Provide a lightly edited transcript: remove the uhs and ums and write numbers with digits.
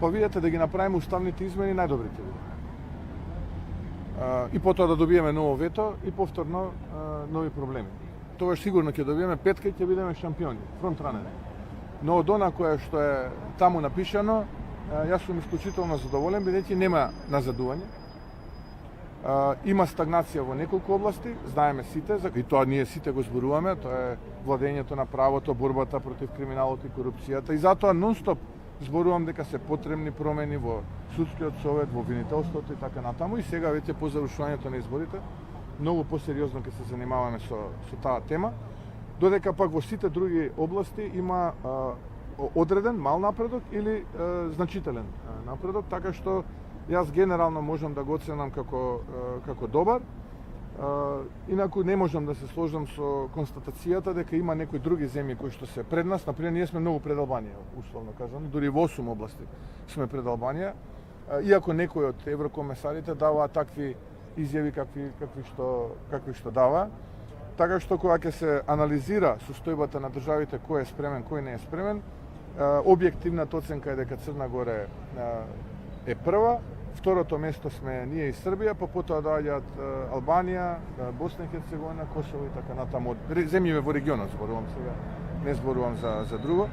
па видите да ги направиме уставните измени најдобрите види. И потоа да добиеме ново вето и повторно нови проблеми. Тоа сигурно ќе добиеме петка и ќе бидеме шампиони, фронтранери. Но од она кое што е таму напишано, јас сум исклучително задоволен, бидејќи нема назадување. Има стагнација во неколку области, знаеме сите, и тоа ние сите го зборуваме, тоа е владењето на правото, борбата против криминалот и корупцијата, и затоа нон-стоп зборувам дека се потребни промени во судскиот совет, во обвинителството и така натаму, и сега веќе по завршувањето на изборите многу посериозно ќе се занимаваме со таа тема, додека пак во сите други области има одреден мал напредок или значителен напредок, така што јас генерално можам да го оценам како добар. Инаку не можам да се сложам со констатацијата дека има некои други земји кои што се пред нас. Например, ние сме многу пред Албанија, условно кажано, дури во 8 области сме пред Албанија, иако некои од еврокомесарите даваат такви изјави какви што дава. Така што кога ќе се анализира состојбата на државите кој е спремен, кој не е спремен, објективната оценка е дека Црна Гора е прва, второто место сме ние и Србија, па потоа доаѓаат Албанија, Босна и Херцеговина, Косово и така натаму. Земјиве во регионот зборувам сега, не зборувам за друго.